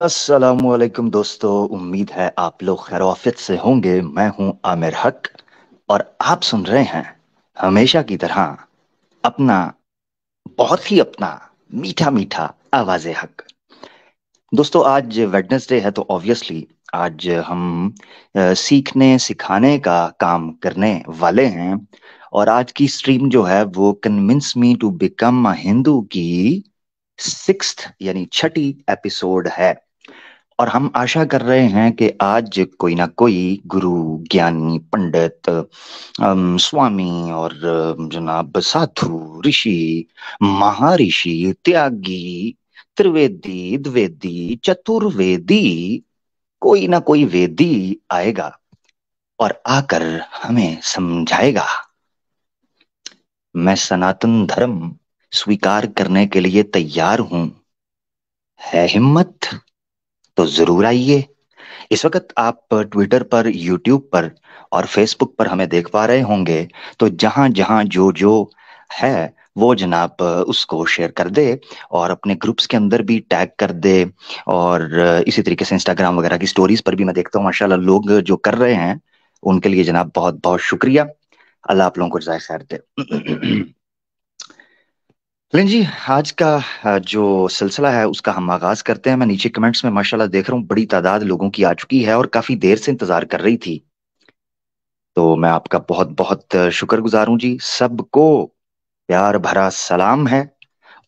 अस्सलामुअलैकुम दोस्तों। उम्मीद है आप लोग खैरियत से होंगे। मैं हूं आमिर हक और आप सुन रहे हैं हमेशा की तरह अपना बहुत ही अपना मीठा मीठा आवाज़े हक। दोस्तों आज वेडनेसडे है तो ऑब्वियसली आज हम सीखने सिखाने का काम करने वाले हैं। और आज की स्ट्रीम जो है वो convince me to become a Hindu की सिक्स्थ यानी छठी एपिसोड है। और हम आशा कर रहे हैं कि आज कोई ना कोई गुरु ज्ञानी पंडित स्वामी और जनाब साधु ऋषि महर्षि त्यागी त्रिवेदी द्विवेदी चतुर्वेदी कोई ना कोई वेदी आएगा और आकर हमें समझाएगा। मैं सनातन धर्म स्वीकार करने के लिए तैयार हूं। है हिम्मत तो जरूर आइए। इस वक्त आप ट्विटर पर यूट्यूब पर और फेसबुक पर हमें देख पा रहे होंगे। तो जहां जहां जो जो है वो जनाब उसको शेयर कर दे और अपने ग्रुप्स के अंदर भी टैग कर दे। और इसी तरीके से इंस्टाग्राम वगैरह की स्टोरीज पर भी मैं देखता हूँ माशाल्लाह लोग जो कर रहे हैं उनके लिए जनाब बहुत बहुत शुक्रिया। अल्लाह आप लोगों को जज़ाय खैर दे। लेकिन जी आज का जो सिलसिला है उसका हम आगाज करते हैं। मैं नीचे कमेंट्स में माशाल्लाह देख रहा हूँ बड़ी तादाद लोगों की आ चुकी है और काफी देर से इंतजार कर रही थी। तो मैं आपका बहुत बहुत शुक्रगुजार हूँ जी। सबको प्यार भरा सलाम है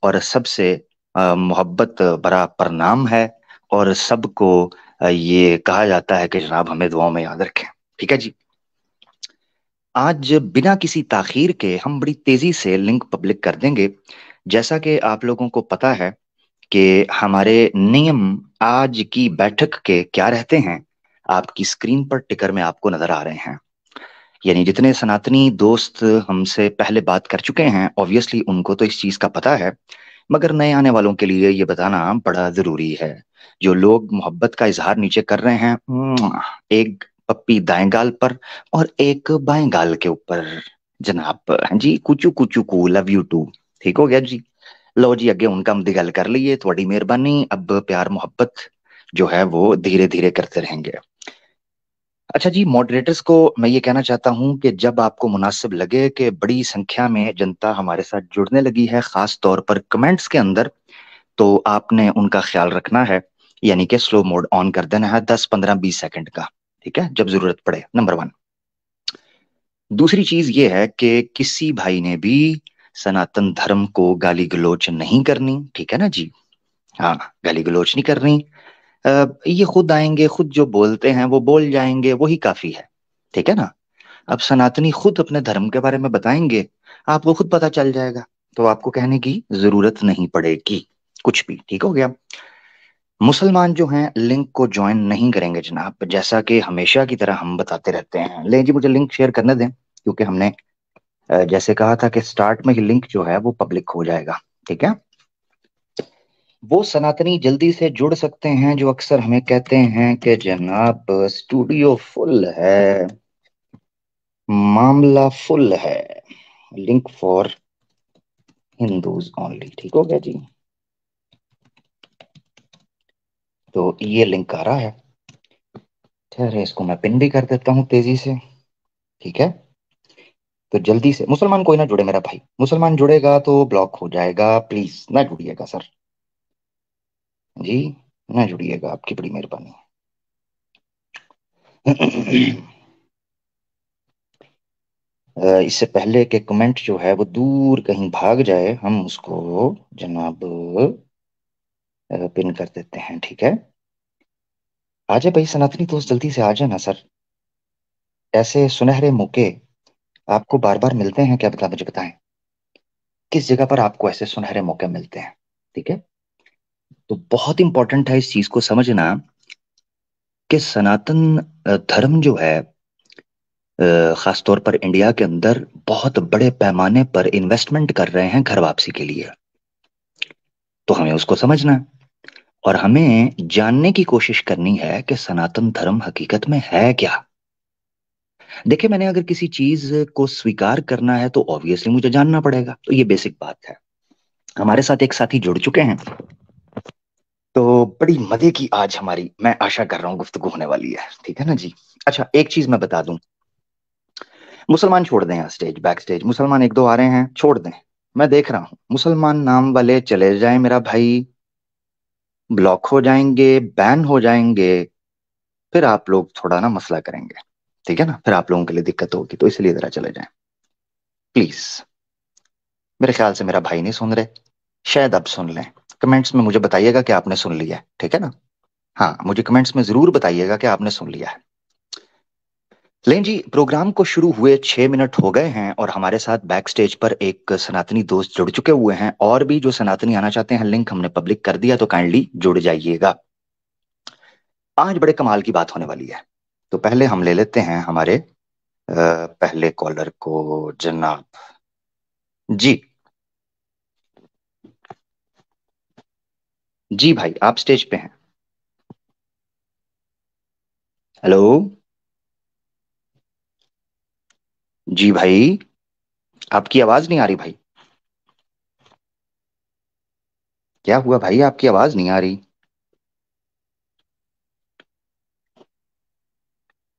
और सबसे मोहब्बत भरा प्रणाम है। और सबको ये कहा जाता है कि जनाब हमें दुआओं में याद रखें। ठीक है जी। आज बिना किसी ताखीर के हम बड़ी तेजी से लिंक पब्लिक कर देंगे। जैसा कि आप लोगों को पता है कि हमारे नियम आज की बैठक के क्या रहते हैं, आपकी स्क्रीन पर टिकर में आपको नजर आ रहे हैं। यानी जितने सनातनी दोस्त हमसे पहले बात कर चुके हैं ऑब्वियसली उनको तो इस चीज का पता है, मगर नए आने वालों के लिए ये बताना बड़ा जरूरी है। जो लोग मोहब्बत का इजहार नीचे कर रहे हैं, एक पप्पी दाएं गाल पर और एक बाएं गाल के ऊपर जनाब। हाँ जी, कुचू कुचू कू लव यू टू। ठीक हो गया जी। लो जी अगे उनका हम गल कर लीए, थोड़ी मेहरबानी। अब प्यार मोहब्बत जो है वो धीरे धीरे करते रहेंगे। अच्छा जी, मॉडरेटर्स को मैं ये कहना चाहता हूं कि जब आपको मुनासिब लगे कि बड़ी संख्या में जनता हमारे साथ जुड़ने लगी है खास तौर पर कमेंट्स के अंदर, तो आपने उनका ख्याल रखना है। यानी कि स्लो मोड ऑन कर देना है 10 15 20 सेकंड का। ठीक है, जब जरूरत पड़े। Number one. दूसरी चीज ये है कि किसी भाई ने भी सनातन धर्म को गाली गलौज नहीं करनी। ठीक है ना जी। हाँ, गाली गलौज नहीं करनी। ये खुद आएंगे, खुद जो बोलते हैं वो बोल जाएंगे, वही काफी है। ठीक है ना। अब सनातनी खुद अपने धर्म के बारे में बताएंगे, आपको खुद पता चल जाएगा। तो आपको कहने की जरूरत नहीं पड़ेगी कुछ भी। ठीक हो गया। मुसलमान जो हैं लिंक को ज्वाइन नहीं करेंगे जनाब, जैसा कि हमेशा की तरह हम बताते रहते हैं। ले जी मुझे लिंक शेयर करने दें, क्योंकि हमने जैसे कहा था कि स्टार्ट में ही लिंक जो है वो पब्लिक हो जाएगा। ठीक है। वो सनातनी जल्दी से जुड़ सकते हैं जो अक्सर हमें कहते हैं कि जनाब स्टूडियो फुल है, मामला फुल है, लिंक फॉर हिंदूज ओनली। ठीक हो गया जी। तो ये लिंक आ रहा है। ठहरे, इसको मैं पिन भी कर देता हूँ तेजी से। ठीक है। तो जल्दी से मुसलमान कोई ना जुड़े मेरा भाई। मुसलमान जुड़ेगा तो ब्लॉक हो जाएगा। प्लीज ना जुड़िएगा सर जी, ना जुड़िएगा, आपकी बड़ी मेहरबानी। इससे पहले के कमेंट जो है वो दूर कहीं भाग जाए, हम उसको जनाब पिन कर देते हैं। ठीक है। आ जाए भाई सनातनी दोस्त, जल्दी से आ जाए ना सर। ऐसे सुनहरे मौके आपको बार बार मिलते हैं क्या? बता, मुझे बताएं किस जगह पर आपको ऐसे सुनहरे मौके मिलते हैं। ठीक है। तो बहुत इंपॉर्टेंट है इस चीज को समझना कि सनातन धर्म जो है खास तौर पर इंडिया के अंदर बहुत बड़े पैमाने पर इन्वेस्टमेंट कर रहे हैं घर वापसी के लिए। तो हमें उसको समझना है और हमें जानने की कोशिश करनी है कि सनातन धर्म हकीकत में है क्या। देखिए, मैंने अगर किसी चीज को स्वीकार करना है तो ऑब्वियसली मुझे जानना पड़ेगा। तो ये बेसिक बात है। हमारे साथ एक साथी जुड़ चुके हैं, तो बड़ी मजे की आज हमारी, मैं आशा कर रहा हूँ, गुफ्तगू होने वाली है। ठीक है ना जी। अच्छा, एक चीज मैं बता दूं, मुसलमान छोड़ दें यहाँ, स्टेज बैक स्टेज मुसलमान एक दो आ रहे हैं, छोड़ दें। मैं देख रहा हूँ मुसलमान नाम वाले चले जाएं मेरा भाई, ब्लॉक हो जाएंगे, बैन हो जाएंगे, फिर आप लोग थोड़ा ना मसला करेंगे। ठीक है ना, फिर आप लोगों के लिए दिक्कत होगी, तो इसलिए जरा चले जाएं प्लीज। मेरे ख्याल से मेरा भाई नहीं सुन रहे, शायद अब सुन लें। कमेंट्स में मुझे बताइएगा कि आपने सुन लिया है, ठीक है ना। हाँ, मुझे कमेंट्स में जरूर बताइएगा कि आपने सुन लिया है। लें जी, प्रोग्राम को शुरू हुए 6 मिनट हो गए हैं और हमारे साथ बैक स्टेज पर एक सनातनी दोस्त जुड़ चुके हुए हैं, और भी जो सनातनी आना चाहते हैं, लिंक हमने पब्लिक कर दिया, तो काइंडली जुड़ जाइएगा। आज बड़े कमाल की बात होने वाली है। तो पहले हम ले लेते हैं हमारे पहले कॉलर को, जनाब जी। जी भाई, आप स्टेज पे हैं। हेलो। जी भाई, आपकी आवाज नहीं आ रही भाई। क्या हुआ भाई, आपकी आवाज नहीं आ रही।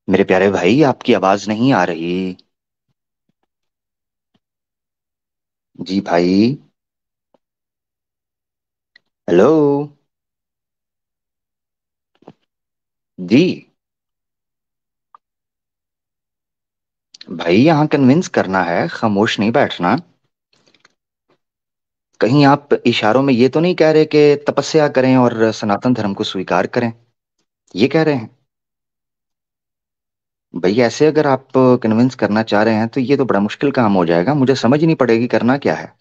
मेरे प्यारे भाई, आपकी आवाज नहीं आ रही। जी भाई। हेलो। जी भाई, यहाँ कन्विंस करना है, खामोश नहीं बैठना। कहीं आप इशारों में ये तो नहीं कह रहे कि तपस्या करें और सनातन धर्म को स्वीकार करें, ये कह रहे हैं? भाई ऐसे अगर आप कन्विंस करना चाह रहे हैं तो ये तो बड़ा मुश्किल काम हो जाएगा, मुझे समझ नहीं पड़ेगी करना क्या है।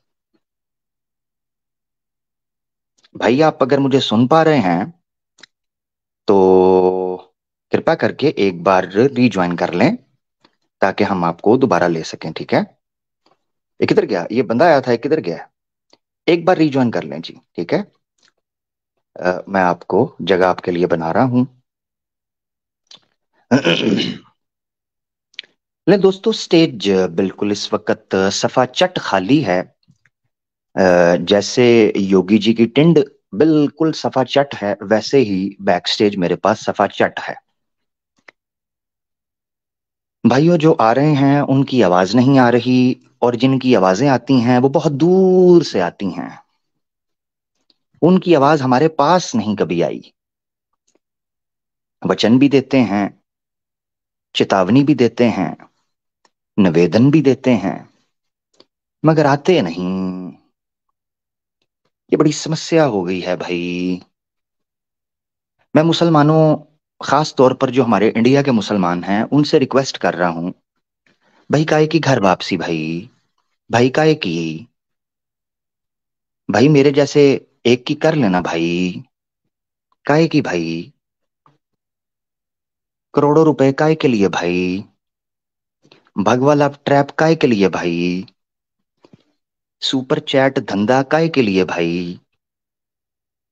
भाई आप अगर मुझे सुन पा रहे हैं तो कृपा करके एक बार रीज्वाइन कर लें, ताकि हम आपको दोबारा ले सकें, ठीक है। ये किधर गया, ये बंदा आया था, ये किधर गया? एक बार रीज्वाइन कर लें जी, ठीक है। मैं आपको जगह आपके लिए बना रहा हूँ। ले दोस्तों, स्टेज बिल्कुल इस वक्त सफा चट खाली है। जैसे योगी जी की टिंड बिल्कुल सफा चट है, वैसे ही बैक स्टेज मेरे पास सफा चट है। भाइयों जो आ रहे हैं उनकी आवाज नहीं आ रही, और जिनकी आवाजें आती हैं वो बहुत दूर से आती हैं। उनकी आवाज हमारे पास नहीं कभी आई। वचन भी देते हैं, चेतावनी भी देते हैं, निवेदन भी देते हैं, मगर आते नहीं। ये बड़ी समस्या हो गई है भाई। मैं मुसलमानों, खास तौर पर जो हमारे इंडिया के मुसलमान हैं, उनसे रिक्वेस्ट कर रहा हूं, भाई काहे की घर वापसी भाई। भाई काहे की, भाई मेरे जैसे एक की कर लेना भाई। काहे की भाई, करोड़ों रुपए काहे के लिए भाई, भगवाला ट्रैप काहे के लिए भाई, सुपर चैट धंधा काहे के लिए भाई,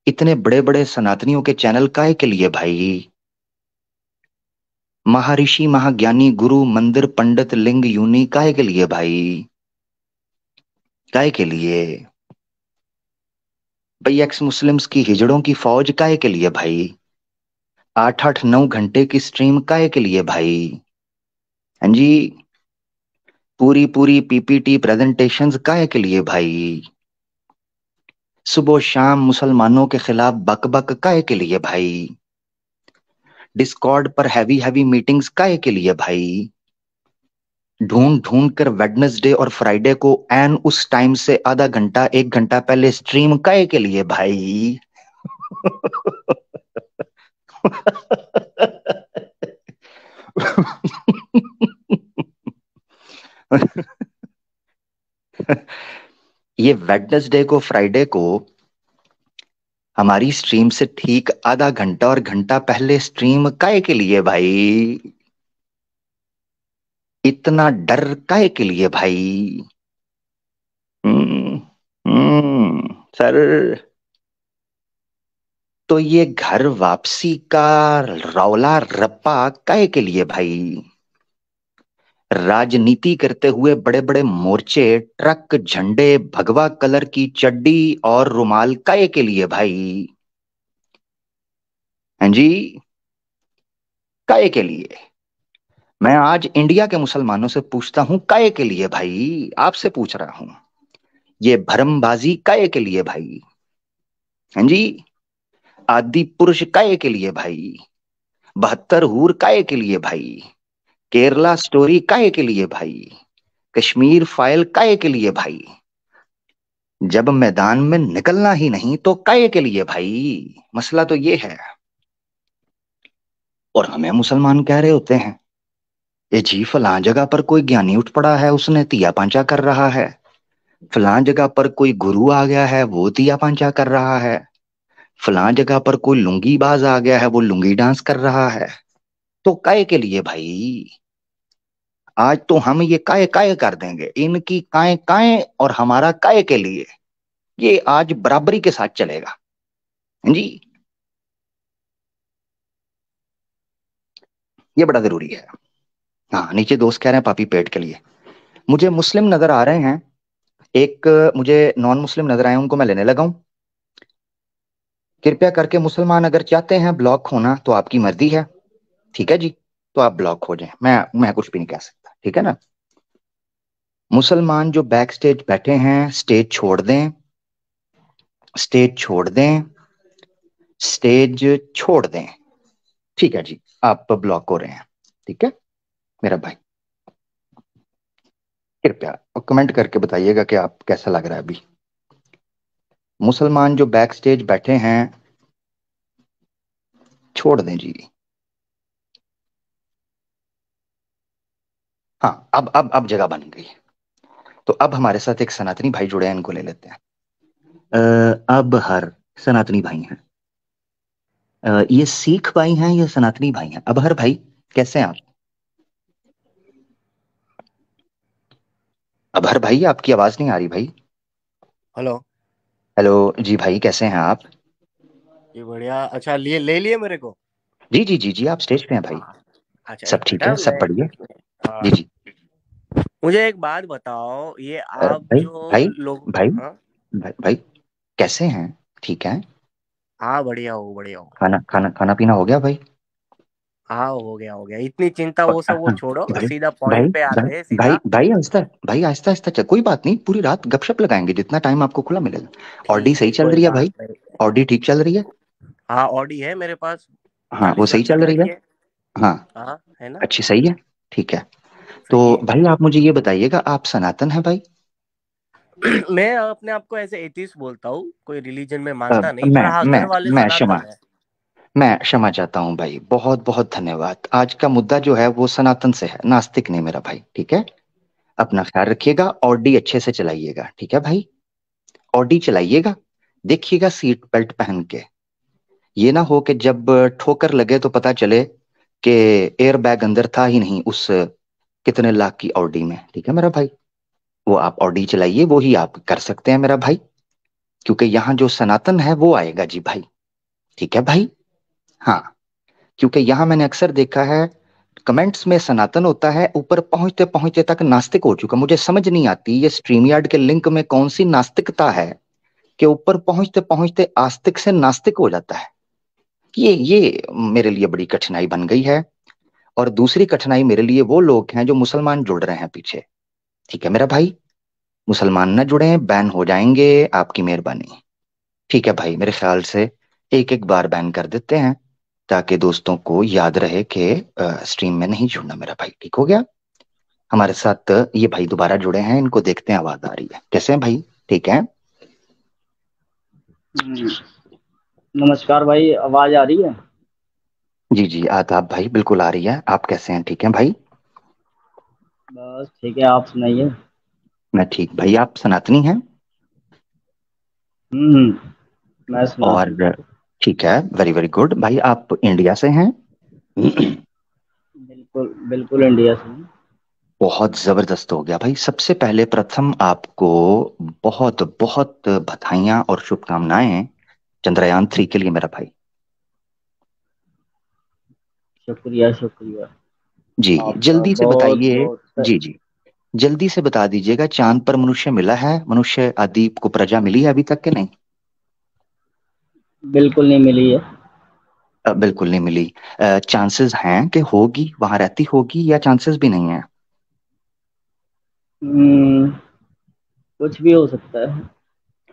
इतने बड़े बड़े सनातनियों के चैनल काहे के लिए भाई, महर्षि महाज्ञानी गुरु मंदिर पंडित लिंग यूनि काहे के लिए भाई, काहे के लिए, भाई एक्स मुस्लिम्स की हिजड़ों की फौज काहे के लिए भाई, 8-8 9 घंटे की स्ट्रीम काहे के लिए भाई। हाँ जी, पूरी पूरी पीपीटी प्रेजेंटेशंस काहे के लिए भाई, सुबह शाम मुसलमानों के खिलाफ बक बक काहे के लिए भाई, डिस्कॉर्ड पर हैवी हैवी मीटिंग्स काहे के लिए भाई, ढूंढ ढूंढ कर वेडनेसडे और फ्राइडे को एन उस टाइम से आधा घंटा 1 घंटा पहले स्ट्रीम काहे के लिए भाई। ये वेडनेसडे को फ्राइडे को हमारी स्ट्रीम से ठीक आधा घंटा और घंटा पहले स्ट्रीम काहे के लिए भाई, इतना डर काहे के लिए भाई। हम्म सर, तो ये घर वापसी का रौला रप्पा काहे के लिए भाई, राजनीति करते हुए बड़े बड़े मोर्चे, ट्रक, झंडे, भगवा कलर की चड्डी और रुमाल काहे के लिए भाई, हाँ जी। काहे के लिए? मैं आज इंडिया के मुसलमानों से पूछता हूँ, काहे के लिए भाई? आपसे पूछ रहा हूँ, ये भरमबाजी काहे के लिए भाई? हाँ जी। आदि पुरुष काहे के लिए भाई? 72 हूर काहे के लिए भाई? केरला स्टोरी काहे के लिए भाई? कश्मीर फाइल काहे के लिए भाई? जब मैदान में निकलना ही नहीं तो काहे के लिए भाई? मसला तो ये है। और हमें मुसलमान कह रहे होते हैं, ये जी फलां जगह पर कोई ज्ञानी उठ पड़ा है, उसने तिया पांचा कर रहा है। फलां जगह पर कोई गुरु आ गया है, वो तिया पांचा कर रहा है। फलां जगह पर कोई लुंगी बाज आ गया है, वो लुंगी डांस कर रहा है। तो काहे के लिए भाई? आज तो हम ये काय काय कर देंगे, इनकी काय काय और हमारा काय के लिए। ये आज बराबरी के साथ चलेगा। हाँ जी। ये बड़ा जरूरी है। हाँ, नीचे दोस्त कह रहे हैं पापी पेट के लिए। मुझे मुस्लिम नजर आ रहे हैं। एक मुझे नॉन मुस्लिम नजर आए, उनको मैं लेने लगा हूं। कृपया करके मुसलमान अगर चाहते हैं ब्लॉक होना तो आपकी मर्जी है। ठीक है जी। तो आप ब्लॉक हो जाएं, मैं कुछ भी नहीं कह सकता, ठीक है ना। मुसलमान जो बैक स्टेज बैठे हैं, स्टेज छोड़ दें। स्टेज छोड़ दें। स्टेज छोड़ दें। ठीक है जी। आप ब्लॉक हो रहे हैं। ठीक है मेरा भाई। कृपया कमेंट करके बताइएगा कि आप कैसा लग रहा है अभी। मुसलमान जो बैक स्टेज बैठे हैं, छोड़ दें जी। हाँ, अब जगह बन गई। तो अब हमारे साथ एक सनातनी भाई जुड़े हैं, इनको ले लेते हैं। अब हर सनातनी भाई हैं। ये सिख भाई हैं, ये सनातनी भाई हैं। अब हर भाई, कैसे हैं आप? अब हर भाई, आपकी आवाज नहीं आ रही भाई। हेलो। हेलो जी भाई, कैसे हैं आप? ये बढ़िया। अच्छा, लिए ले लिए मेरे को। जी जी जी जी, आप स्टेज पे हैं भाई। हाँ। अच्छा, सब एक ठीक मिनट। है, हाँ, सब मैं बढ़िया। हाँ। जी जी। मुझे एक बात बताओ, ये आप भाई जो भाई लोग। भाई हाँ। भाई कैसे हैं? ठीक है। हाँ, बढ़िया हो, बढ़िया हो। खाना खाना खाना पीना हो गया भाई? हाँ, हो गया, हो गया। इतनी चिंता और वो सब वो हाँ, छोड़ो, भाई सीधा भाई पॉइंट पे भाई आते हैं, भाई सीधा। भाई आहिस्ता। भाई आहिस्ता आहिस्ता चल, कोई बात नहीं, पूरी रात गपशप लगाएंगे जितना टाइम आपको खुला मिलेगा। ऑडी ठीक सही है, चल कोई रही है बात भाई? नहीं। ऑडी ठीक चल रही है? हाँ, ऑडी है मेरे पास। हाँ, वो 40 लाख सही की चल रही है। गाड़ी है। हाँ, हाँ, है ना। अच्छी सही है। ठीक है। तो सही है। भाई आप मुझे ये बताइएगा, आप सनातन है भाई? मैं अपने आप को ऐसे एथिस्ट बोलता हूँ, कोई रिलीजन में अ, मानता नहीं, पर मैं हाँ, मैं घर वाले मैं क्षमा सनातन है। मैं क्षमा चाहता हूँ भाई, बहुत बहुत धन्यवाद। आज का मुद्दा जो है वो सनातन से है, नास्तिक नहीं मेरा भाई, ठीक है। अपना ख्याल रखिएगा, ऑडी अच्छे से चलाइएगा, ठीक है भाई। ऑडी चलाइएगा। देखिएगा सीट बेल्ट पहन के। ये ना हो कि जब ठोकर लगे तो पता चले कि एयर बैग अंदर था ही नहीं उस कितने लाख की ऑडी में, ठीक है मेरा भाई। वो आप ऑडी चलाइए, वो ही आप कर सकते हैं मेरा भाई। क्योंकि यहाँ जो सनातन है वो आएगा जी भाई। ठीक है भाई। हाँ। क्योंकि यहाँ मैंने अक्सर देखा है, कमेंट्स में सनातन होता है, ऊपर पहुंचते पहुंचते तक नास्तिक हो चुका। मुझे समझ नहीं आती ये स्ट्रीम यार्ड के लिंक में कौन सी नास्तिकता है कि ऊपर पहुंचते पहुंचते आस्तिक से नास्तिक हो जाता है। ये मेरे लिए बड़ी कठिनाई बन गई है। और दूसरी कठिनाई मेरे लिए वो लोग हैं जो मुसलमान जुड़ रहे हैं पीछे। ठीक है मेरा भाई। मुसलमान न जुड़े, बैन हो जाएंगे। आपकी मेहरबानी। ठीक है भाई, मेरे ख्याल से एक एक बार बैन कर देते हैं, ताकि दोस्तों को याद रहे कि स्ट्रीम में नहीं जुड़ना मेरा भाई। ठीक हो गया। हमारे साथ ये भाई दोबारा जुड़े हैं, इनको देखते हैं आवाज आ रही है कैसे हैं भाई? ठीक है। हम्म, नमस्कार भाई, आवाज आ रही है? जी जी, आदाब भाई, बिल्कुल आ रही है। आप कैसे हैं? ठीक है भाई। बस ठीक है, आप सुनाइए। मैं ठीक भाई। आप सनातनी हैं? मैं और सनातन। ठीक है, वेरी वेरी गुड भाई। आप इंडिया से हैं? बिल्कुल बिल्कुल इंडिया से हूँ। बहुत जबरदस्त हो गया भाई। सबसे पहले प्रथम आपको बहुत बहुत बधाइयां और शुभकामनाएं चंद्रयान 3 के लिए मेरा भाई। शुक्रिया शुक्रिया। जी। आपका जल्दी से बहुत बताइए। बहुत। जी जी। जल्दी से बता दीजिएगा, चांद पर मनुष्य मिला है? मनुष्य आदि को प्रजा मिली है अभी तक के नहीं? बिल्कुल नहीं मिली है। बिल्कुल नहीं मिली। चांसेस हैं कि होगी, वहां रहती होगी, या चांसेस भी नहीं है? हम्म, कुछ भी हो सकता है,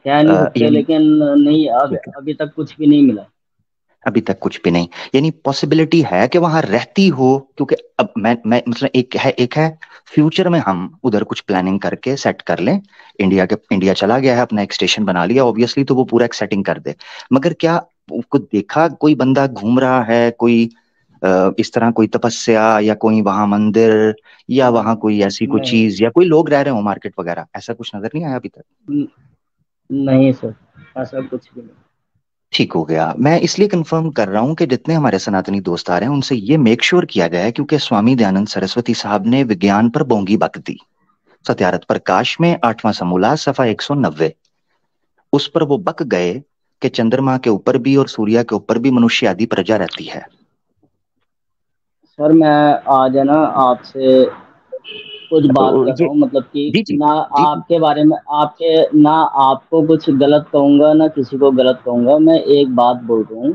कह नहीं सकते, यानी लेकिन नहीं, अब ठीक है, अभी तक कुछ भी नहीं मिला। अभी तक कुछ भी नहीं। यानी पॉसिबिलिटी है कि वहां रहती हो, क्योंकि अब मैं मतलब एक है फ्यूचर में हम उधर कुछ प्लानिंग करके सेट कर लें। इंडिया चला गया है, अपना एक स्टेशन बना लिया ऑब्वियसली, तो वो पूरा एक सेटिंग कर दे। मगर क्या उसको देखा कोई बंदा घूम रहा है, कोई इस तरह कोई तपस्या, या कोई वहां मंदिर, या वहां कोई ऐसी कोई नहीं, चीज, या कोई लोग रह रहे हो मार्केट वगैरह, ऐसा कुछ नजर नहीं आया अभी तक? न- नहीं सर, ऐसा कुछ भी नहीं। ठीक हो गया। मैं इसलिए कंफर्म कर रहा हूँ कि जितने हमारे सनातनी दोस्त आ रहे हैं उनसे ये मेक श्योर किया जाए, क्योंकि स्वामी दयानंद सरस्वती साहब ने विज्ञान पर बोंगी बक दी। सत्यार्थ प्रकाश में 8वां समूला सफा 190, उस पर वो बक गए कि चंद्रमा के ऊपर भी और सूर्य के ऊपर भी मनुष्य आदि प्रजा रहती है। सर मैं आज है ना आपसे कुछ बात तो कर रहा ये हूँ, मतलब कि जी जी ना जी जी। आपके बारे में, आपके ना आपको कुछ गलत कहूंगा ना किसी को गलत कहूंगा, मैं एक बात बोल रहा हूँ।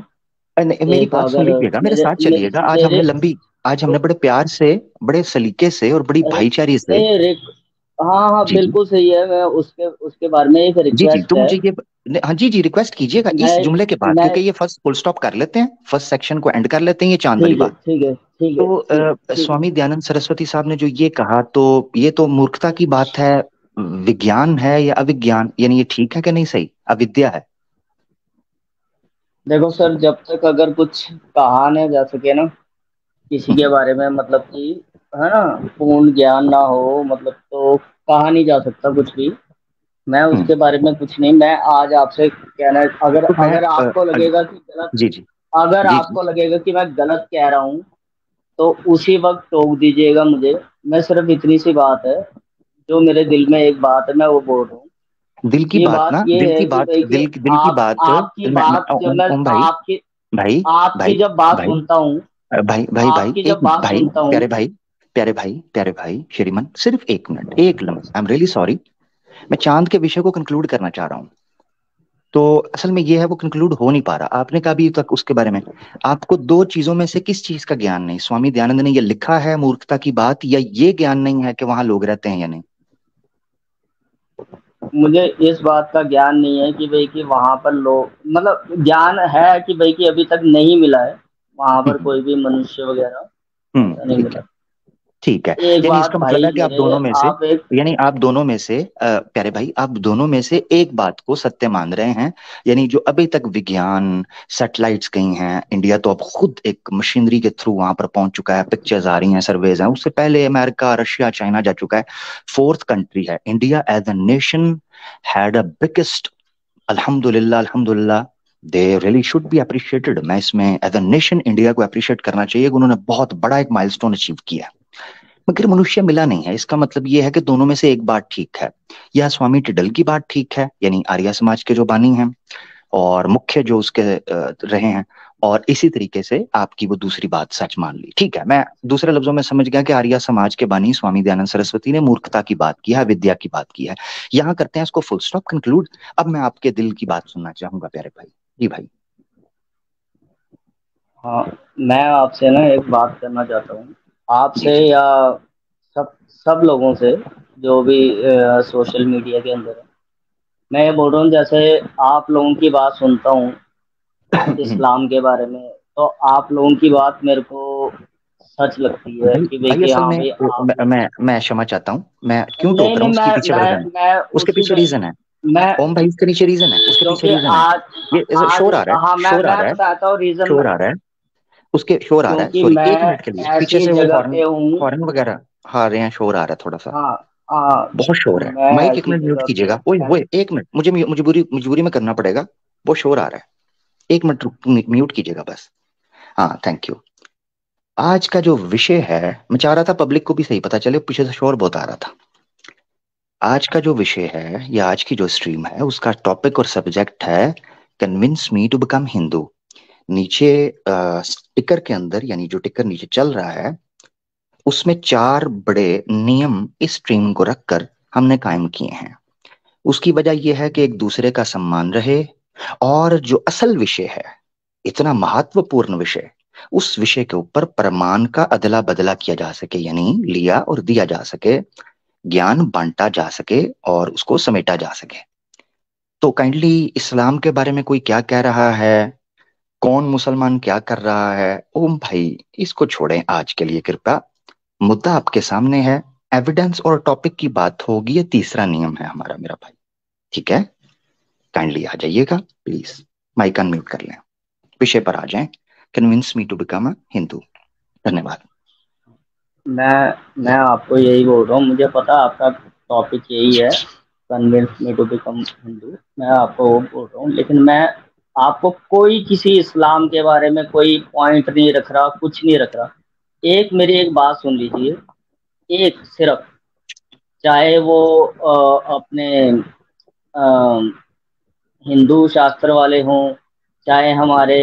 नहीं, मेरी एक बात सुन अगर लीजिएगा, मेरे मेरे साथ मे, चलिएगा। मेरे आज हमने बड़े प्यार से, बड़े सलीके से और बड़ी भाईचारे से। नहीं रिक हाँ हाँ, जी जी बिल्कुल सही है। मैं उसके उसके बारे में एक जी जी। रिक्वेस्ट तो है। मुझे ये हाँ जी जी, रिक्वेस्ट कीजिएगा इस मैं जुमले के बाद, मैं क्योंकि ये फर्स्ट फुल स्टॉप कर लेते हैं, फर्स्ट सेक्शन को एंड कर लेते हैं, ये चांद वाली ठीक है बात। ठीक है ठीक है तो ठीक ठीक। स्वामी दयानंद सरस्वती साहब ने जो ये कहा, तो ये तो मूर्खता की बात है। विज्ञान है या अविज्ञान, यानी ये ठीक है कि नहीं? सही अविद्या है? देखो सर, जब तक अगर कुछ कहा न जा सके ना किसी के हम्म, बारे में, मतलब कि है ना, पूर्ण ज्ञान ना हो, मतलब तो कहा नहीं जा सकता कुछ भी। मैं हम्म। उसके बारे में कुछ नहीं, मैं आज आपसे कहना, अगर तो मैं अगर आपको लगेगा कि गलत, जी जी अगर जी जी। आपको लगेगा कि मैं गलत कह रहा हूँ तो उसी वक्त टोक दीजिएगा मुझे। मैं सिर्फ इतनी सी बात है, जो मेरे दिल में एक बात है, मैं वो बोल रहा हूँ। दिल की ये बात बात ना, ये दिल है की कि बात, भाई कि दिल की बात। आपकी बात जब मैं ओम भाई, आपकी भाई आपकी भाई जब बात भाई सुनता हूँ, भाई आपकी एक जब बात भाई, सुनता हूँ। प्यारे भाई, प्यारे भाई श्रीमन, सिर्फ एक मिनट, एक लम्हा, आई एम रियली सॉरी। मैं चांद के विषय को कंक्लूड करना चाह रहा हूँ। तो असल में ये है, वो कंक्लूड हो नहीं पा रहा। आपने कहा अभी तक उसके बारे में, आपको दो चीजों में से किस चीज का ज्ञान नहीं? स्वामी दयानंद ने ये लिखा है मूर्खता की बात, या ये ज्ञान नहीं है कि वहां लोग रहते हैं या नहीं? मुझे इस बात का ज्ञान नहीं है कि भाई कि वहां पर लोग, मतलब ज्ञान है कि भाई कि अभी तक नहीं मिला है वहां पर हम्म कोई भी मनुष्य वगैरह, ऐसा नहीं ठीक है, मिला। ठीक है। एक यानी बात इसका मतलब भाई है कि आप मेरे, दोनों में से, आप एक, यानी आप दोनों में से प्यारे भाई, आप दोनों में से एक बात को सत्य मान रहे हैं। यानी जो अभी तक विज्ञान, सैटेलाइट्स गई हैं, इंडिया तो अब खुद एक मशीनरी के थ्रू वहां पर पहुंच चुका है, पिक्चर्स आ रही हैं, सर्वेज हैं, उससे पहले अमेरिका, रशिया, चाइना जा चुका है। फोर्थ कंट्री है India as a nation, had a biggest, अल्हम्दुलिल्लाह अल्हम्दुलिल्लाह, they really should be appreciated. मैं इसमें एज अ नेशन इंडिया को अप्रिशिएट करना चाहिए कि उन्होंने बहुत बड़ा एक माइलस्टोन अचीव किया है। मगर मनुष्य मिला नहीं है। इसका मतलब यह है कि दोनों में से एक बात ठीक है। या स्वामी टिडल की बात ठीक है, यानी आर्य समाज के जो बानी हैं और मुख्य जो उसके रहे हैं, और इसी तरीके से आपकी वो दूसरी बात सच मान ली। ठीक है, मैं दूसरे लफ्जों में समझ गया कि आर्य समाज के बानी स्वामी दयानंद सरस्वती ने मूर्खता की बात की है, विद्या की बात की है। यहाँ करते हैं इसको फुल स्टॉप कंक्लूड। अब मैं आपके दिल की बात सुनना चाहूंगा प्यारे भाई। जी भाई। हाँ, मैं आपसे ना एक बात करना चाहता हूँ, जी आपसे जी या सब सब लोगों से, जो भी सोशल मीडिया के अंदर है। मैं ये बोल रहा हूँ, जैसे आप लोगों की बात सुनता हूँ इस्लाम के बारे में, तो आप लोगों की बात मेरे को सच लगती है भाई कि भाई भाई कि असल हाँ में भाई आप लोग, मैं क्षमा चाहता हूँ, मैं क्यों नहीं टोक रहा नहीं, हूँ उसके पीछे रीजन है। मैं उसके उसी पीछे में, रीजन है। मैं, ओम भाई, उसके नीचे रीजन है, उसके पीछे क्योंकि रीजन है। आज ये आज शोर आ रहा है, हाँ, शोर आ मैं रहा है, बताता हूँ रीजन। शोर आ रहा है, उसके शोर आ रहा है, क्योंकि सॉरी, एक मैं मिनट के लिए पीछे ऐसी से वो जगह हॉर्न, पे हूँ। हॉर्न वगैरह आ रहे हैं, शोर आ रहा है थोड़ा सा, हाँ हाँ, बहुत शोर है। मैं माइक एक ऐसी मिनट म्यूट जगह पे, कीजिएगा, ओए ओए एक मिनट, मुझे मजबूरी मजबूरी में करना पड़ेगा, वो शोर आ रहा है। एक मिनट म्यूट कीजिएगा बस। हाँ, थैंक यू। आज का जो विषय है, मैं चाह रहा था पब्लिक को भी सही पता चले, पीछे से शोर बहुत आ रहा था। आज का जो विषय है, या आज की जो स्ट्रीम है, उसका टॉपिक और सब्जेक्ट है convince me to become Hindu. नीचे टिकर के अंदर, यानी जो टिकर नीचे चल रहा है, उसमें चार बड़े नियम इस स्ट्रीम को रखकर हमने कायम किए हैं। उसकी वजह यह है कि एक दूसरे का सम्मान रहे, और जो असल विषय है, इतना महत्वपूर्ण विषय, उस विषय के ऊपर प्रमाण का अदला बदला किया जा सके, यानी लिया और दिया जा सके, ज्ञान बांटा जा सके और उसको समेटा जा सके। तो काइंडली इस्लाम के बारे में कोई क्या कह रहा है, कौन मुसलमान क्या कर रहा है, ओम भाई इसको छोड़ें आज के लिए कृपया। मुद्दा आपके सामने है, एविडेंस और टॉपिक की बात होगी, ये तीसरा नियम है हमारा मेरा भाई। ठीक है, काइंडली आ जाइएगा प्लीज, माइक अनम्यूट कर लें, विषय पर आ जाएं। Convince me to become a Hindu. धन्यवाद। मैं आपको यही बोल रहा हूँ, मुझे पता आपका टॉपिक यही है, convince me to become Hindu. मैं आपको वो बोल रहा हूँ, लेकिन मैं आपको कोई किसी इस्लाम के बारे में कोई पॉइंट नहीं रख रहा, कुछ नहीं रख रहा। एक मेरी एक बात सुन लीजिए, एक सिर्फ, चाहे वो अपने हिंदू शास्त्र वाले हों, चाहे हमारे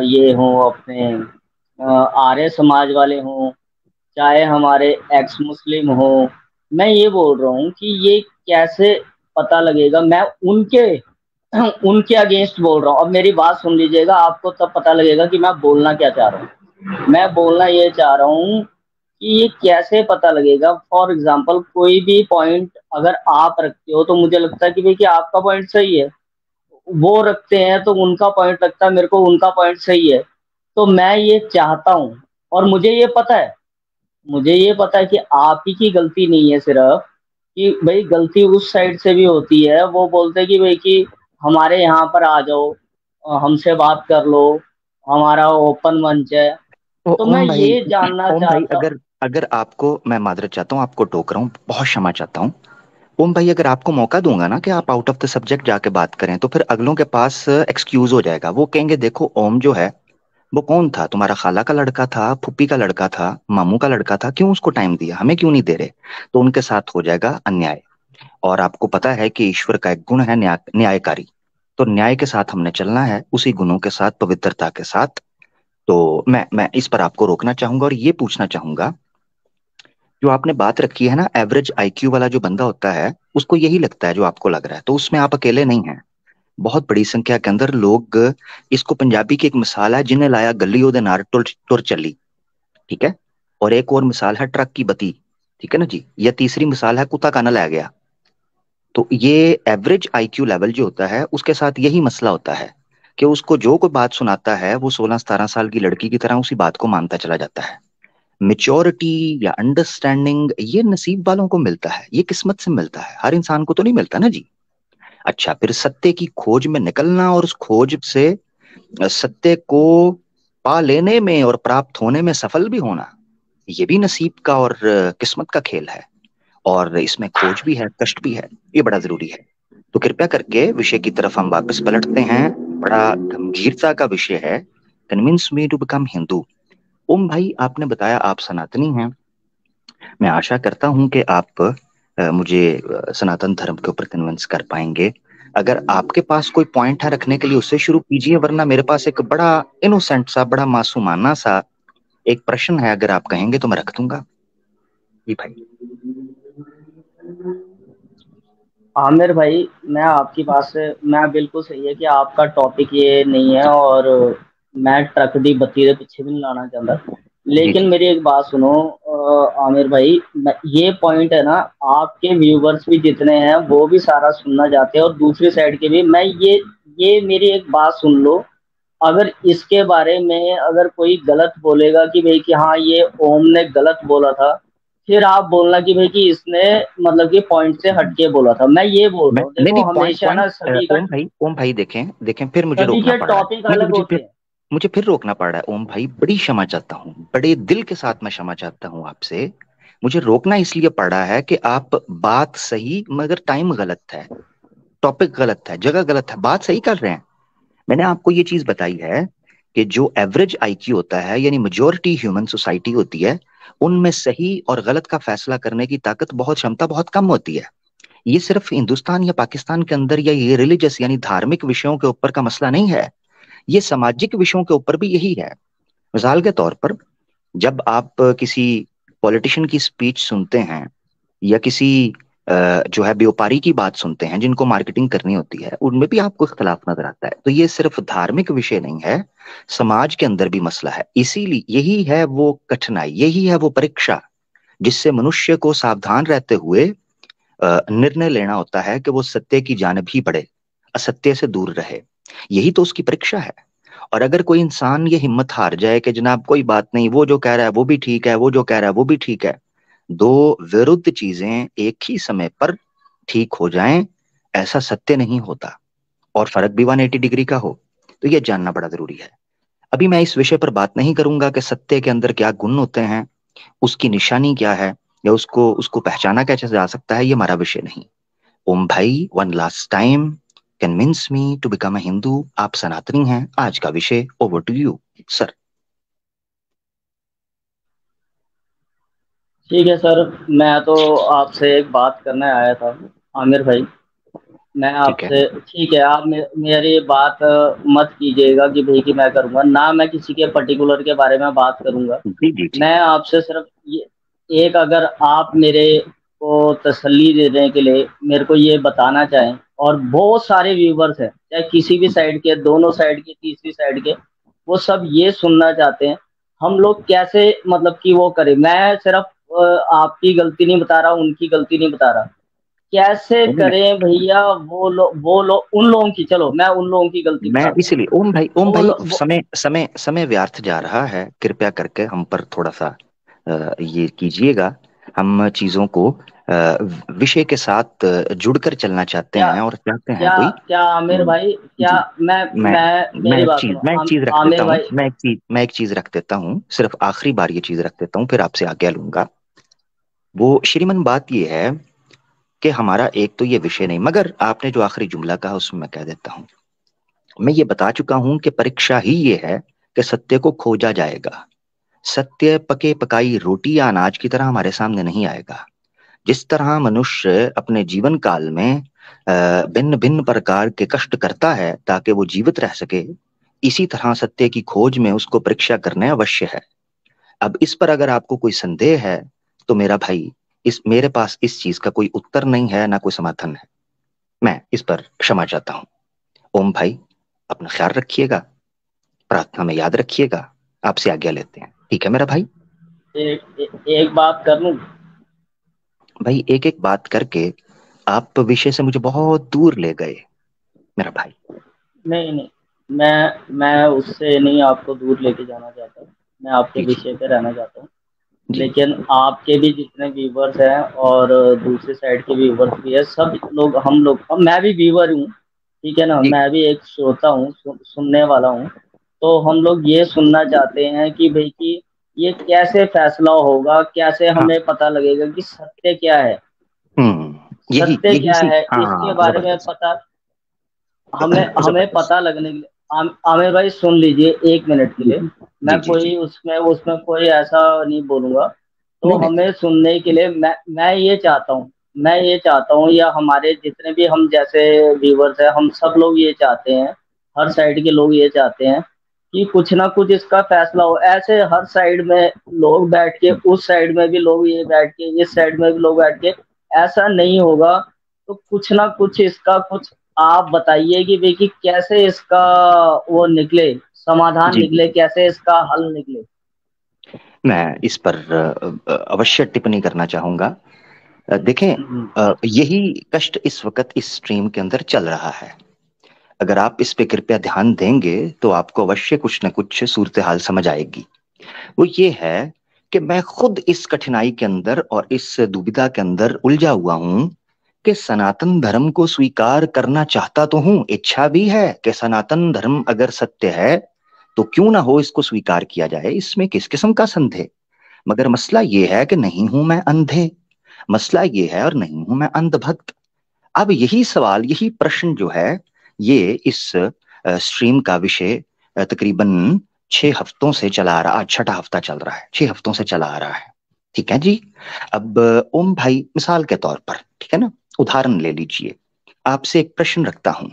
ये हों अपने आर्य समाज वाले हों, चाहे हमारे एक्स मुस्लिम हो, मैं ये बोल रहा हूँ कि ये कैसे पता लगेगा। मैं उनके उनके अगेंस्ट बोल रहा हूँ। अब मेरी बात सुन लीजिएगा, आपको तब पता लगेगा कि मैं बोलना क्या चाह रहा हूँ। मैं बोलना ये चाह रहा हूँ कि ये कैसे पता लगेगा। फॉर एग्जाम्पल, कोई भी पॉइंट अगर आप रखते हो तो मुझे लगता है कि भाई कि आपका पॉइंट सही है, वो रखते हैं तो उनका पॉइंट लगता है मेरे को उनका पॉइंट सही है। तो मैं ये चाहता हूँ, और मुझे ये पता है कि आप ही की गलती नहीं है सिर्फ, कि भाई गलती उस साइड से भी होती है। वो बोलते हैं कि भाई कि हमारे यहाँ पर आ जाओ, हमसे बात कर लो, हमारा ओपन मंच है। तो मैं ओम भाई, ये जानना ओम भाई चाहता। अगर अगर आपको, मैं मादरत चाहता हूँ, आपको टोक रहा हूँ, बहुत क्षमा चाहता हूँ। ओम भाई अगर आपको मौका दूंगा ना कि आप आउट ऑफ द सब्जेक्ट जाके बात करें, तो फिर अगलों के पास एक्सक्यूज हो जाएगा। वो कहेंगे देखो ओम जो है वो कौन था, तुम्हारा खाला का लड़का था, फुप्पी का लड़का था, मामू का लड़का था, क्यों उसको टाइम दिया, हमें क्यों नहीं दे रहे। तो उनके साथ हो जाएगा अन्याय। और आपको पता है कि ईश्वर का एक गुण है न्यायकारी। तो न्याय के साथ हमने चलना है, उसी गुणों के साथ, पवित्रता के साथ। तो मैं इस पर आपको रोकना चाहूंगा और ये पूछना चाहूंगा, जो आपने बात रखी है ना, एवरेज आईक्यू वाला जो बंदा होता है उसको यही लगता है जो आपको लग रहा है, तो उसमें आप अकेले नहीं हैं। बहुत बड़ी संख्या के अंदर लोग, इसको पंजाबी की एक मिसाल है, जिन्हें लाया गली ओदे नार टुर टुर चली। ठीक है, और एक और मिसाल है ट्रक की बत्ती। ठीक है ना जी, या तीसरी मिसाल है कुत्ता काना लै गया। तो ये एवरेज आईक्यू लेवल जो होता है उसके साथ यही मसला होता है कि उसको जो कोई बात सुनाता है वो 16-17 साल की लड़की की तरह उसी बात को मानता चला जाता है। मेच्योरिटी या अंडरस्टैंडिंग ये नसीब वालों को मिलता है, ये किस्मत से मिलता है, हर इंसान को तो नहीं मिलता ना जी। अच्छा, फिर सत्य की खोज में निकलना और उस खोज से सत्य को पा लेने में और प्राप्त होने में सफल भी होना, ये भी नसीब का और किस्मत का खेल है। और इसमें खोज भी है, कष्ट भी है, ये बड़ा जरूरी है। तो कृपया करके विषय की तरफ हम वापस पलटते हैं। बड़ा गंभीरता का विषय है, convince me to become Hindu. Om भाई आपने बताया आप सनातनी हैं, मैं आशा करता हूं कि आप मुझे सनातन धर्म के ऊपर कन्विंस कर पाएंगे। अगर आपके पास कोई पॉइंट है रखने के लिए उससे शुरू कीजिए, वरना मेरे पास एक बड़ा इनोसेंट सा, बड़ा मासूमाना सा एक प्रश्न है, अगर आप कहेंगे तो मैं रख दूंगा। जी भाई। आमिर भाई, मैं आपकी बात से, मैं बिल्कुल सही है कि आपका टॉपिक ये नहीं है, और मैं ट्रक दी बत्ती के पीछे भी नहीं लाना चाहता। जी लेकिन जी। मेरी एक बात सुनो आमिर भाई, ये पॉइंट है ना, आपके व्यूवर्स भी जितने हैं वो भी सारा सुनना चाहते हैं, और दूसरी साइड के भी। मैं ये मेरी एक बात सुन लो। अगर इसके बारे में अगर कोई गलत बोलेगा कि भाई कि हाँ ये ओम ने गलत बोला था, फिर आप बोलना कि भाई कि इसने मतलब कि पॉइंट से हटके बोला था। मैं ये बोल मैं रहा हूँ, नहीं देखो नहीं, पॉइंट हमेशा पॉइंट, ना सभी का, ओम भाई देखें देखें, फिर मुझे सभी रोकना के पड़ रहा है। टॉपिक मुझे अलग मुझे होते फिर हैं। मुझे फिर रोकना पड़ रहा है ओम भाई, बड़ी क्षमा चाहता हूँ, बड़े दिल के साथ मैं क्षमा चाहता हूँ आपसे। मुझे रोकना इसलिए पड़ रहा है कि आप बात सही मगर टाइम गलत है, टॉपिक गलत है, जगह गलत है, बात सही कर रहे हैं। मैंने आपको ये चीज बताई है कि जो एवरेज आईक्यू होता है, यानी मेजोरिटी ह्यूमन सोसाइटी होती है, उनमें सही और गलत का फैसला करने की ताकत, बहुत क्षमता बहुत कम होती है। ये सिर्फ हिंदुस्तान या पाकिस्तान के अंदर या ये रिलीजियस यानी धार्मिक विषयों के ऊपर का मसला नहीं है, ये सामाजिक विषयों के ऊपर भी यही है। मिसाल के तौर पर, जब आप किसी पॉलिटिशियन की स्पीच सुनते हैं या किसी जो है व्यापारी की बात सुनते हैं, जिनको मार्केटिंग करनी होती है, उनमें भी आपको इख्तलाफ नजर आता है। तो ये सिर्फ धार्मिक विषय नहीं है, समाज के अंदर भी मसला है। इसीलिए यही है वो कठिनाई, यही है वो परीक्षा जिससे मनुष्य को सावधान रहते हुए निर्णय लेना होता है कि वो सत्य की जानिब ही बढ़े, असत्य से दूर रहे। यही तो उसकी परीक्षा है। और अगर कोई इंसान ये हिम्मत हार जाए कि जनाब कोई बात नहीं, वो जो कह रहा है वो भी ठीक है, वो जो कह रहा है वो भी ठीक है, दो विरुद्ध चीजें एक ही समय पर ठीक हो जाएं, ऐसा सत्य नहीं होता, और फर्क भी 180 डिग्री का हो, तो यह जानना बड़ा जरूरी है। अभी मैं इस विषय पर बात नहीं करूंगा कि सत्य के अंदर क्या गुण होते हैं, उसकी निशानी क्या है, या उसको उसको पहचाना कैसे जा सकता है, ये हमारा विषय नहीं। ओम भाई, one last time, convince me to become a Hindu. आप सनातनी हैं, आज का विषय ओवर टू यू सर। ठीक है सर, मैं तो आपसे एक बात करने आया था आमिर भाई। मैं ठीक है। आपसे, ठीक है, आप मेरी बात मत कीजिएगा कि भाई कि मैं करूंगा ना, मैं किसी के पर्टिकुलर के बारे में बात करूंगा। जी जी जी। मैं आपसे सिर्फ ये एक, अगर आप मेरे को तसल्ली देने के लिए मेरे को ये बताना चाहें, और बहुत सारे व्यूवर्स हैं, चाहे किसी भी साइड के, दोनों साइड के, तीसरी साइड के, वो सब ये सुनना चाहते हैं हम लोग कैसे मतलब कि वो करें। मैं सिर्फ आपकी गलती नहीं बता रहा, उनकी गलती नहीं बता रहा, कैसे नहीं, करें भैया। वो लोग उन लोगों की, चलो मैं उन लोगों की गलती मैं बताता हूँ। इसलिए ओम वो भाई, लो, वो, समय समय समय व्यर्थ जा रहा है, कृपया करके हम पर थोड़ा सा ये कीजिएगा। हम चीजों को विषय के साथ जुड़कर चलना चाहते क्या हैं और चाहते हैं क्या कोई। क्या आमिर हम्म, भाई, क्या जी। मैं मैं मेरी बात सुनो। मैं एक चीज रख देता आमिर हूँ, भाई, मैं एक चीज रख देता हूँ, सिर्फ आखिरी बार ये चीज रख देता हूँ, फिर आपसे आज्ञा लूंगा। वो श्रीमन बात ये है कि हमारा एक तो ये विषय नहीं, मगर आपने जो आखिरी जुमला कहा उसमें मैं कह देता हूँ। मैं ये बता चुका हूं कि परीक्षा ही ये है कि सत्य को खोजा जाएगा। सत्य पके पकाई रोटी या अनाज की तरह हमारे सामने नहीं आएगा। जिस तरह मनुष्य अपने जीवन काल में भिन्न भिन्न प्रकार के कष्ट करता है ताकि वो जीवित रह सके, इसी तरह सत्य की खोज में उसको परीक्षा करना अवश्य है। अब इस पर अगर आपको कोई संदेह है तो मेरा भाई, इस मेरे पास इस चीज का कोई उत्तर नहीं है, ना कोई समाधान है। मैं इस पर क्षमा चाहता हूँ। ओम भाई, अपना ख्याल रखिएगा, प्रार्थना में याद रखिएगा। आपसे आज्ञा लेते हैं, ठीक है मेरा भाई। एक बात कर लूं। भाई एक एक बात करके आप विषय से मुझे बहुत दूर ले गए मेरा भाई। नहीं नहीं, मैं उससे नहीं आपको दूर लेके जाना चाहता हूँ। मैं आपके जी जी विषय पे रहना चाहता हूँ। जी। लेकिन आपके भी जितने व्यूवर्स हैं और दूसरी साइड के व्यूवर्स भी है, सब लोग, हम लोग, अब मैं भी व्यूवर हूँ, ठीक है ना, जी मैं भी एक श्रोता हूँ, सुनने वाला हूँ। तो हम लोग ये सुनना चाहते हैं कि भाई कि ये कैसे फैसला होगा, कैसे हाँ। हमें पता लगेगा कि सत्य क्या है। यही सत्य यही क्या सी, है इसके हाँ बारे में जबरदस्त। पता, हमें हमें जबरदस्त। पता लगने के लिए। आमिर भाई सुन लीजिए एक मिनट के जी लिए। जी मैं जी जी। कोई उसमें उसमें कोई ऐसा नहीं बोलूंगा। तो नहीं नहीं नहीं। हमें सुनने के लिए मैं ये चाहता हूँ, या हमारे जितने भी हम जैसे व्यूवर्स हैं, हम सब लोग ये चाहते हैं, हर साइड के लोग ये चाहते हैं कि कुछ ना कुछ इसका फैसला हो। ऐसे हर साइड में लोग बैठ के, उस साइड में भी लोग ये बैठ के, इस साइड में भी लोग बैठ के, ऐसा नहीं होगा। तो कुछ ना कुछ इसका कुछ आप बताइए कि भाई कि कैसे इसका वो निकले, समाधान जी जी निकले, जी। कैसे इसका हल निकले। मैं इस पर अवश्य टिप्पणी करना चाहूंगा। देखें, हम्म, यही कष्ट इस वक्त इस स्ट्रीम के अंदर चल रहा है। अगर आप इस पे कृपया ध्यान देंगे तो आपको अवश्य कुछ न कुछ सूरत हाल समझ आएगी। वो ये है कि मैं खुद इस कठिनाई के अंदर और इस दुविधा के अंदर उलझा हुआ हूं कि सनातन धर्म को स्वीकार करना चाहता तो हूं, इच्छा भी है कि सनातन धर्म अगर सत्य है तो क्यों ना हो इसको स्वीकार किया जाए, इसमें किस किस्म का संदेह। मगर मसला ये है कि नहीं हूं मैं अंधे, मसला ये है, और नहीं हूं मैं अंधभक्त। अब यही सवाल, यही प्रश्न जो है, ये इस स्ट्रीम का विषय तकरीबन 6 हफ्तों से चला आ रहा, आज छठा हफ्ता चल रहा है, 6 हफ्तों से चला आ रहा है। ठीक है जी। अब ओम भाई, मिसाल के तौर पर, ठीक है ना, उदाहरण ले लीजिए, आपसे एक प्रश्न रखता हूं।